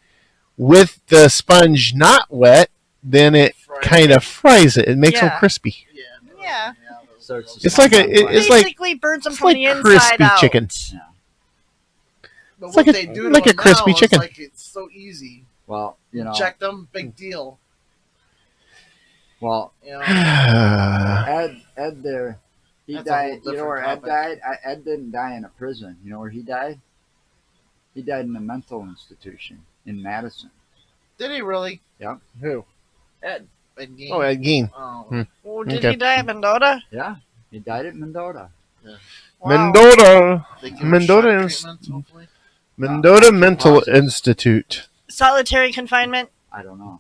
With the sponge not wet, then it Fry kind of fries it. It makes them Yeah. crispy. Yeah. Yeah. Starts to It's like smell it's like Basically burns him it's from like the inside crispy out. chicken. But It's what like they a- do to like a them crispy now is chicken. Like it's so easy. Well, Check them, big deal. Well, You know, Ed there, he That's a whole died. You know different where Ed topic. died? Ed didn't die in a prison. You know where he died? He died in a mental institution in Madison. did he really? Who? Ed. Again? Oh, Ed Gein. Oh, Hmm. Well, did Okay. he die at Mendota? Yeah, he died at Mendota. Wow. Mendota. they give him Mendota shock Ins- treatments, hopefully. Mendota Natural Mental causes. Institute. Solitary confinement. I don't know.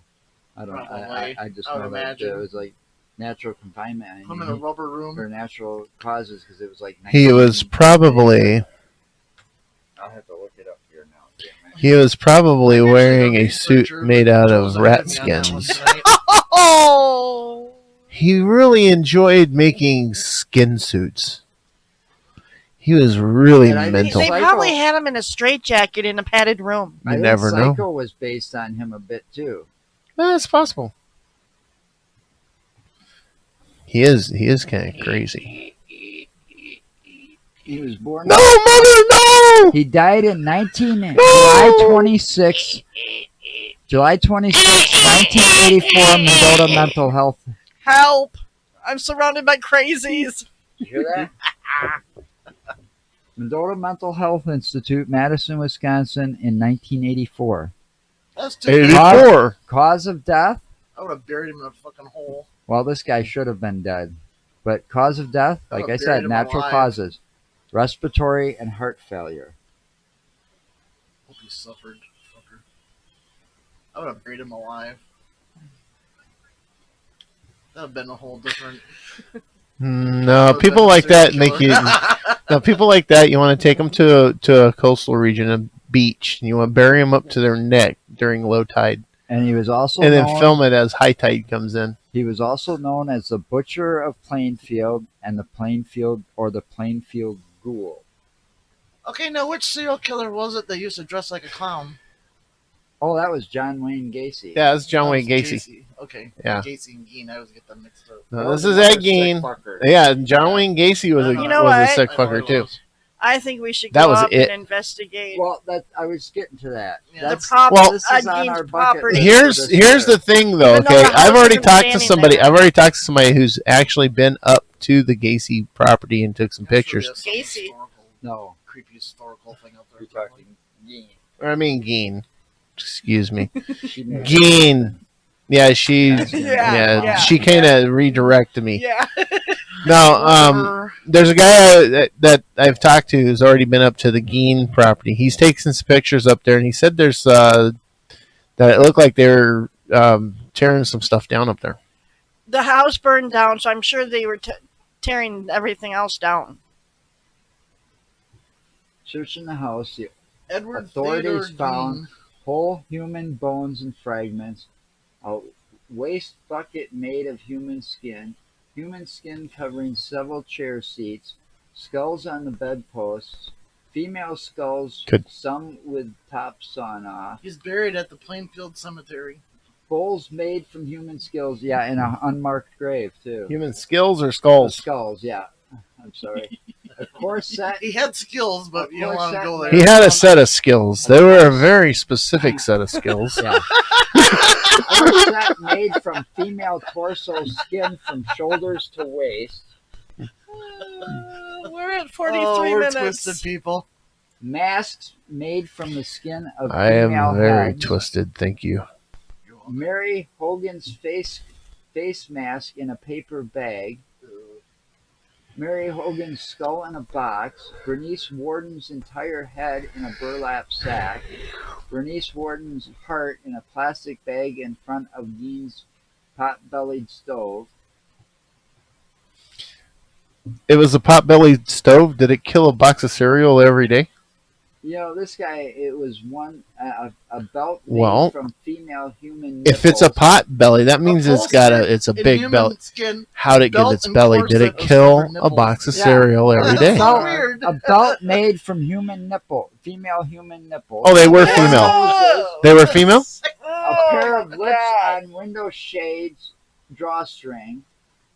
I don't. Probably. I just I would know that imagine. it was like natural confinement. Put him in a rubber or room. natural causes because it was like. He was 19 probably I'll have to look it up here now. Damn it. he was probably I'm actually wearing a a suit researcher, made but out Joe's of ahead rat of me on that one skins. tonight. Oh. He really enjoyed making skin suits. He was really And I think mental. They Psycho- probably had him in a straitjacket in a padded room. You I think never know. Psycho was based on him a bit too. That's possible. He is kind of crazy. He was born. No, mother, no! He died in July 26, 1984, Mendota Mental Health. Help! I'm surrounded by crazies. You hear that? Mendota Mental Health Institute, Madison, Wisconsin, in 1984. That's too 84. Cause of death? I would have buried him in a fucking hole. Well, this guy should have been dead. But cause of death, I like would've I buried said, him natural alive. causes. Respiratory and heart failure. Hope he suffered, fucker. I would have buried him alive. That would have been a whole different. No, people like that make you. No, people like that. You want to take them to a coastal region, a beach, and you want to bury them up to their neck during low tide, And he was also and then known, film it as high tide comes in. He was also known as the Butcher of Plainfield and the Plainfield Ghoul. Okay, now which serial killer was it that used to dress like a clown? Oh, that was John Wayne Gacy. Yeah, it's John That Wayne was Gacy. Okay. Yeah. Gein and Gein. I always get them mixed up. No, That this was is another Ed Gein. sick fucker. Yeah, John Wayne Gacy was a You know was a what? sick I know fucker he too. was. I think we should That go was up it. and investigate Well, I was getting to that. Yeah. the That's, prop Well, this is on Gein's our bucket property. list. Here's for this here's year. the thing though. Even though Okay, the house I've already isn't talked to standing somebody. there. I've already talked to somebody who's actually been up to the Gacy property and took some That's pictures. really some Gacy. historical- No, Creepy historical thing up there. you're talking Gein. Or I mean Geen. Excuse me, She made Geen. Yeah, she's Yeah. she kind of redirected me. Yeah. No, there's a guy that I've talked to who's already been up to the Geen property. He's taken some pictures up there, and he said there's that it looked like they were tearing some stuff down up there. The house burned down, so I'm sure they were tearing everything else down. Searching the house, the Edward authorities Theodore found Gein. whole human bones and fragments, a waste bucket made of human skin covering several chair seats, skulls on the bedposts, female skulls, Good. some with tops sawn off, He's buried at the Plainfield Cemetery. bowls made from human skills, yeah, in an unmarked grave too. Human skills or The skulls? skulls, yeah. I'm sorry. A corset. He had skills, but you don't want to go there. He had a set of skills. They were a very specific set of skills. Yeah. Corset made from female torso skin from shoulders to waist. We're at 43 we're minutes. twisted people. Masks made from the skin of I am female very heads. twisted. Thank you. Mary Hogan's face mask in a paper bag. Mary Hogan's skull in a box. Bernice Warden's entire head in a burlap sack. Bernice Warden's heart in a plastic bag in front of Gein's pot-bellied stove. It was a pot-bellied stove. Did it kill a box of cereal every day? You know, this guy, it was a belt made Well, from female human If it's a nipples. pot belly, that means it's a In big human belly. Skin, How did it get belt its and belly? Did it corset of kill covered a nipples. box of Yeah. cereal every That's day? so No, weird. a belt made from female human nipples. Oh, they were Yeah. female. Oh, They were female? A pair of lips on window shades, drawstring.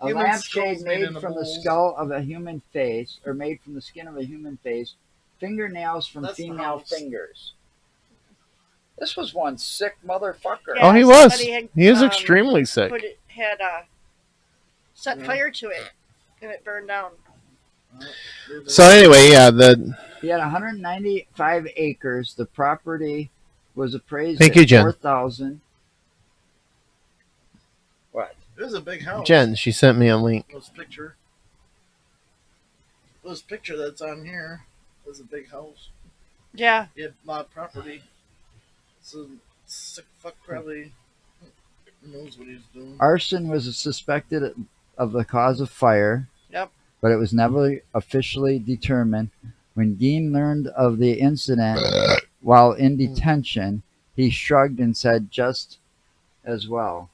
A Human lampshade skulls made made in the from the bowls. skull of a human face, or made from the skin of a human face. Fingernails from That's the female house. fingers. This was one sick motherfucker. Yeah. Oh, he was. somebody had, He is um, extremely sick. had set Yeah. fire to it, and it burned down. So anyway, yeah, the He had 195 acres. The property was appraised thank at you, Jen. 4,000. What? It was a big house. Jen, she sent me a link. This picture that's on here was a big house. Yeah. He had a lot of property. So sick fuck probably knows what he's doing. Arson was suspected of the cause of fire. Yep. But it was never officially determined. When Gein learned of the incident while in detention, he shrugged and said, "Just as well."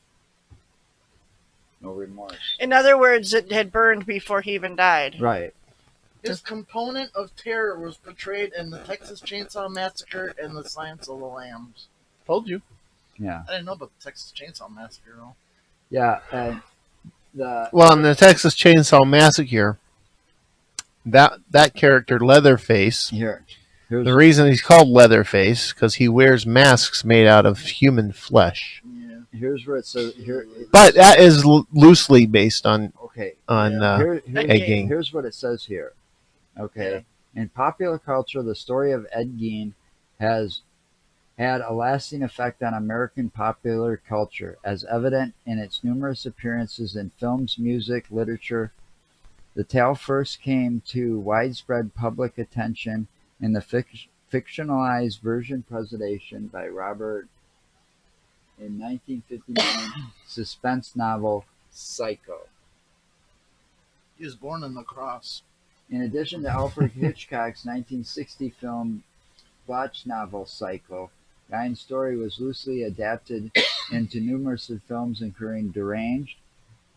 No remorse. In other words, it had burned before he even died. Right. His component of terror was portrayed in the Texas Chainsaw Massacre and the Silence of the Lambs. Told you. Yeah. I didn't know about the Texas Chainsaw Massacre though. Yeah. And Well, in the Texas Chainsaw Massacre, that character Leatherface. here's The reason he's called Leatherface because he wears masks made out of human flesh. Yeah. here's where it says here. But that is loosely based on Okay. Ed Gein. Here's what it says here. Okay. In popular culture, the story of Ed Gein has had a lasting effect on American popular culture, as evident in its numerous appearances in films, music, literature. The tale first came to widespread public attention in the fictionalized version presentation by Robert in 1959 suspense novel Psycho. He was born in the cross. In addition to Alfred Hitchcock's 1960 film Botch novel Psycho, Gein's story was loosely adapted into numerous films including Deranged,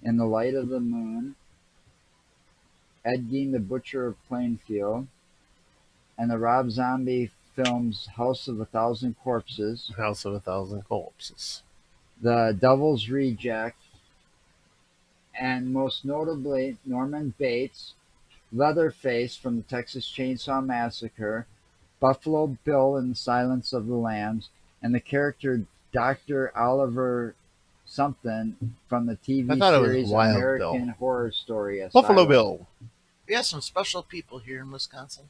In the Light of the Moon, Ed Gein the Butcher of Plainfield, and the Rob Zombie films House of a Thousand Corpses, House of a Thousand Corpses. The Devil's Reject, and most notably Norman Bates, Leatherface from the Texas Chainsaw Massacre, Buffalo Bill in The Silence of the Lambs, and the character Dr. Oliver something from the I TV thought it was series Wild American Bill. Horror Story Asylum. Buffalo Bill. We have some special people here in Wisconsin.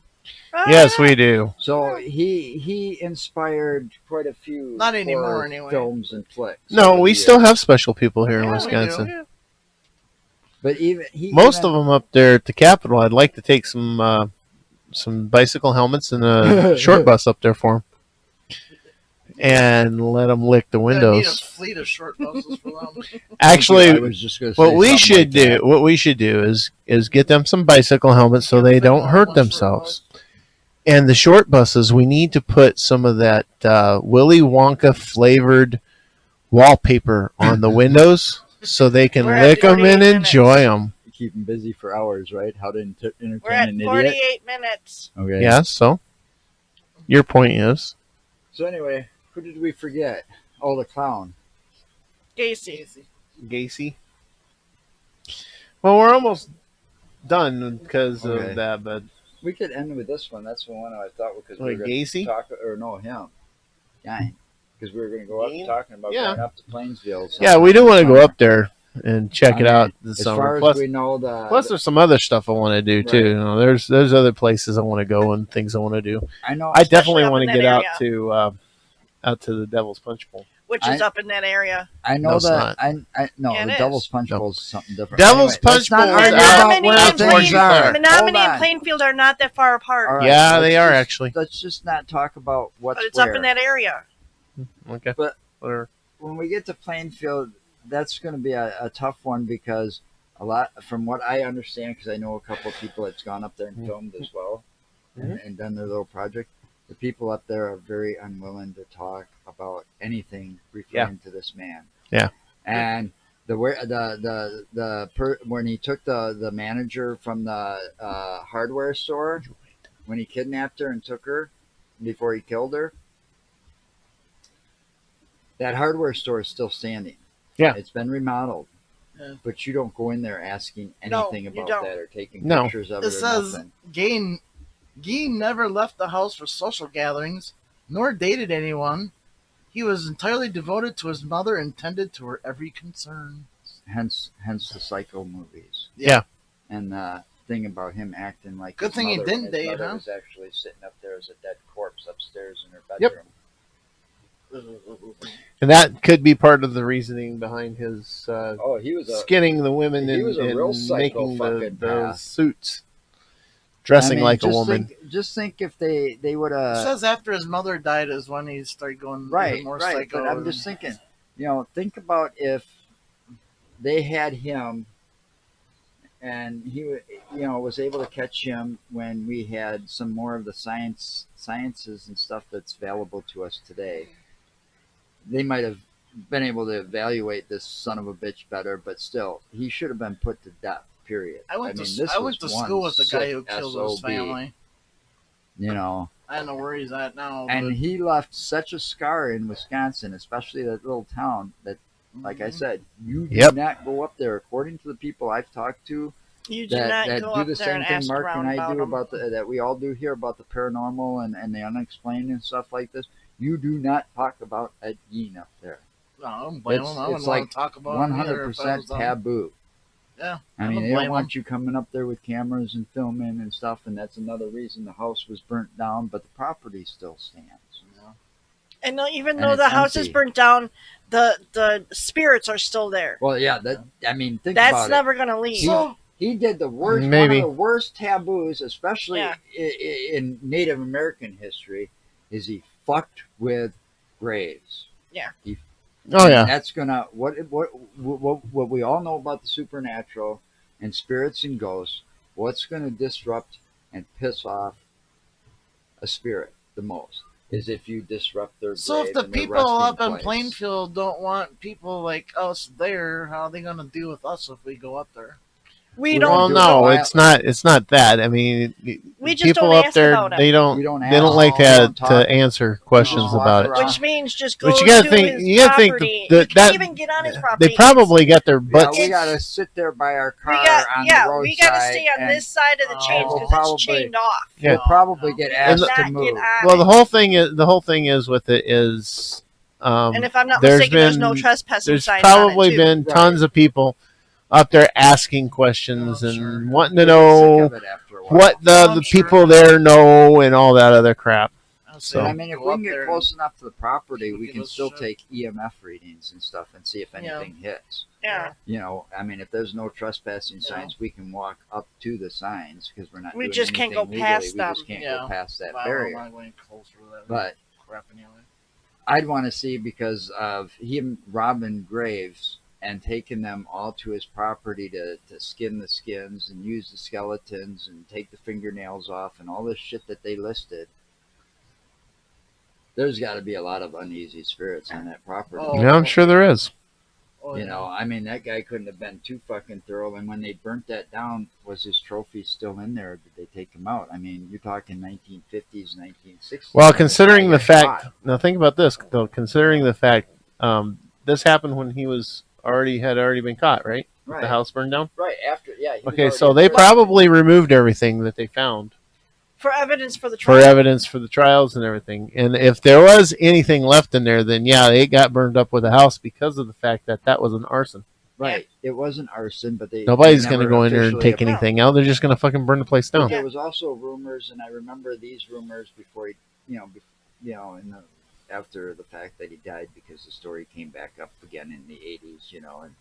Yes, we do. So he inspired quite a few Not anymore, horror anyway. films and flicks. No, over we the still years. have special people here in Yeah, we Wisconsin. do. But even he Most even, of them up there at the Capitol. I'd like to take some bicycle helmets and a short bus up there for them, and let them lick the We need a windows. fleet of short buses for them. I Actually, was just gonna what say we something should like do, that. what we should do is get them some bicycle helmets so they don't hurt themselves. And the short buses, we need to put some of that Willy Wonka flavored wallpaper on the windows so they can We're at lick them 48 and minutes. enjoy them. Keep them busy for hours, right? How to entertain We're at an idiot. 48 minutes. Okay. Yeah, so your point is? So anyway, who did we forget? Oh, the clown. Gacy. Gacy. Well, we're almost done because Okay. of that, but We could end with this one. That's the one I thought because we Like were going Gacy? to talk, or no, him, Gein, because we were going to go up Gein? talking about Yeah. going up to Plainsville. yeah, we do want to go up there and check it out this As summer. far Plus, as we know, plus, there's some other stuff I want to do too. Right. You know, there's other places I want to go and things I want to do. I know. I definitely up want in to that get area. out to the Devil's Punch Bowl. Which is up in that area. I know No, it's that. not. I no, Yeah, it the is. Devil's Punch No. Bowl is something different. Devil's Anyway, Punch let's not Bowl is argue out about Menominee where and things Plainfield. are. Menominee Hold and on. Plainfield are not that far apart. All right, Yeah, let's they are just- actually. Let's just not talk about what's But it's where. up in that area. Okay. But- Whatever. When we get to Plainfield, that's going to be a tough one because a lot, from what I understand, because I know a couple of people that's gone up there and filmed as well and done their little project. The people up there are very unwilling to talk about anything referring to this man. Yeah. And when he took the manager from the hardware store, when he kidnapped her and took her before he killed her, that hardware store is still standing. Yeah. It's been remodeled. Yeah. But you don't go in there asking No, anything you about don't. that or taking No. pictures of It it or says nothing. Gein never left the house for social gatherings, nor dated anyone. He was entirely devoted to his mother and tended to her every concern. hence the Psycho movies Yeah. and the thing about him acting like Good his thing he mother didn't when his date, mother huh? was actually sitting up there as a dead corpse upstairs in her Yep. bedroom. And that could be part of the reasoning behind his Oh, he was a skinning the women he was a real and psycho making fucking the path. suits, dressing I mean, like a woman. just think if they would It have says after his mother died is when he started going right, even more right. psycho. But I'm just thinking, think about if they had him and was able to catch him when we had some more of the sciences and stuff that's available to us today. They might have been able to evaluate this son of a bitch better, but still, he should have been put to death. Period. I went this I was went to one school with the guy who sick killed his SOB. family. I don't know where he's at now. And he left such a scar in Wisconsin, especially that little town, that, like I Mhm. said, you do Yep. not go up there. According to the people I've talked to, You do not that go do up the there same and thing ask Mark around and I about do them. about that we all do here about the paranormal and the unexplained and stuff like this. You do not talk about Ed Gein up there. No, I don't blame him. I It's wouldn't want like to talk about him either if I 100% was them. taboo. Yeah, I I mean, don't they don't blame him. want you coming up there with cameras and filming and stuff, and that's another reason the house was burnt down, but the property still stands. And even And though the it's house is empty. burnt down, the spirits are still there. Well, yeah, I mean, think That's about never gonna leave. So He did the worst, Maybe. one of the worst taboos, especially Yeah. in Native American history, is he fucked with graves. Oh yeah. And that's gonna what we all know about the supernatural and spirits and ghosts. What's gonna disrupt and piss off a spirit the most is if you disrupt their So grave if the and their people resting up in place. Plainfield don't want people like us there, how are they going to deal with us if we go up there? We We don't. Well, do it no, quietly. it's not that. I mean, We just people don't up ask there about they him. don't We don't they don't ask. like We don't to talk. answer We questions just walk about it. around. Which means just go But you gotta to think- his you gotta think property. that- You can't that- even get on his property. They probably got their Yeah, butts. we gotta sit there by our car on yeah, the roadside. we gotta stay on and this side of the chains we'll because probably- it's chained off. Yeah. We'll probably get We asked to cannot move. get on Well, it. the whole thing is with it is, And if I'm not there's mistaken, there's no been- trespassing there's signs probably on it too. been Right. tons of people up there asking questions Oh, and sure. wanting to We'll get sick know of it after a while. what I'm the sure. people there know and all that other crap. I So- But I mean, if go we up can get there close enough to the property, we give can us still shit. take EMF readings and stuff and see if anything hits. Yeah, I mean, if there's no trespassing Yeah. signs, we can walk up to the signs because we're not. We doing just can't anything go legally. past We them. just can't Yeah. go past that Well, barrier. I'm not going closer to that But crap anyway. I'd want to see because of him robbing graves and taking them all to his property to skin the skins and use the skeletons and take the fingernails off and all this shit that they listed. There's got to be a lot of uneasy spirits on that property. Oh. Yeah, I'm sure there is. Oh, You know, I mean, that guy couldn't have been too fucking thorough. And when they burnt that down, was his trophy still in there? Or did they take him out? I mean, you're talking 1950s, 1960s. Well, considering the This guy got fact, caught. now think about this though. Considering the fact, this happened when he had already been caught, right? Right, The house burned down. right after, yeah. he was Okay, already so they arrested. probably removed everything that they found for evidence for the for trial. evidence for the trials and everything. And if there was anything left in there, then yeah, it got burned up with the house because of the fact that was an arson. Right, it wasn't arson, but Nobody's they going to never go in there and officially take anything out. They're just going to fucking burn the place But down. there was also rumors, and I remember these rumors before he, after the fact that he died, because the story came back up again in the 80s, and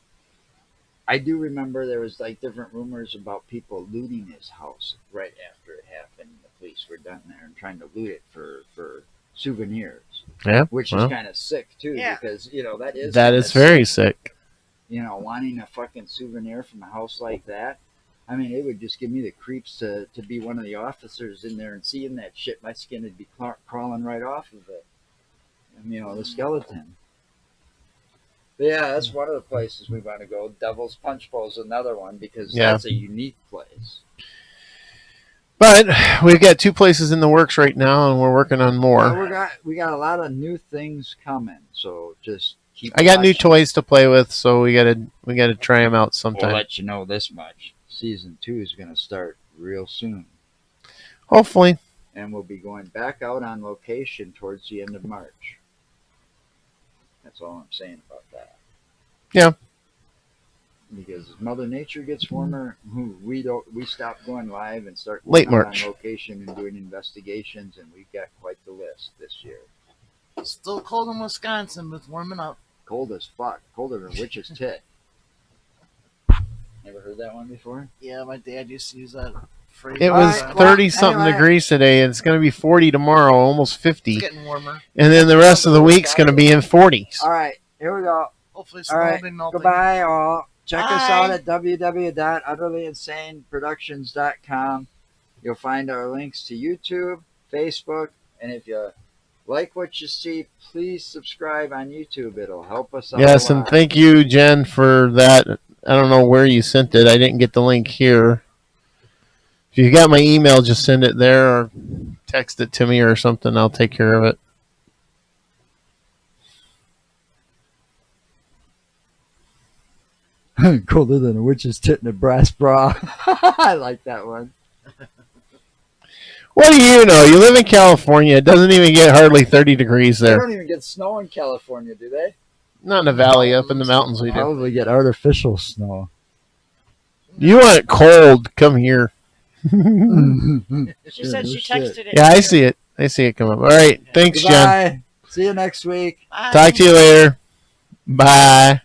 I do remember there was like different rumors about people looting his house right after it happened. The police were down there and trying to loot it for souvenirs, Yeah, which well. is kind of sick too, Yeah. because that is That kinda is very sick. wanting a fucking souvenir from a house like that. I mean, it would just give me the creeps to be one of the officers in there and seeing that shit. My skin would be crawling right off of it. And, the skeleton. But yeah, that's one of the places we want to go. Devil's Punch Bowl is another one because Yeah. that's a unique place. But we've got 2 places in the works right now, and we're working on more. Well, we got a lot of new things coming, so just keep. I got new watching. toys to play with, so we gotta try them out We'll sometime. let you know this much. Season 2 is going to start real soon. Hopefully. And we'll be going back out on location towards the end of March. That's all I'm saying about that. Yeah. because as Mother Nature gets warmer, we stop going live and start Late going out March. on location and doing investigations, and we've got quite the list this year. Still cold in Wisconsin, but it's warming up. Cold as fuck, colder than a witch's tit. Never heard that one before? Yeah, my dad used to use that phrase. It all the was time. 30 something anyway. degrees today, and it's going to be 40 tomorrow, almost It's 50. getting warmer. And then the rest of the week's going to be in 40s. All right, here we go. Hopefully, All snow right, will be melting. goodbye all. Check us Bye. out at www.utterlyinsaneproductions.com. You'll find our links to YouTube, Facebook, and if you like what you see, please subscribe on YouTube. It'll help us out Yes, a and lot. thank you, Jen, for that. I don't know where you sent it. I didn't get the link here. If you got my email, just send it there or text it to me or something. I'll take care of it. Colder than a witch's tit in a brass bra. I like that one. What do you know? You live in California. It doesn't even get hardly 30 degrees They there. don't even get snow in California, do they? Not in the valley, up in the mountains we do. Probably get artificial snow. You want cold, come here. She said she texted it. Yeah, I see it. I see it come up. All right. Thanks, Jen. Goodbye. See you next week. Bye. Talk to you later. Bye.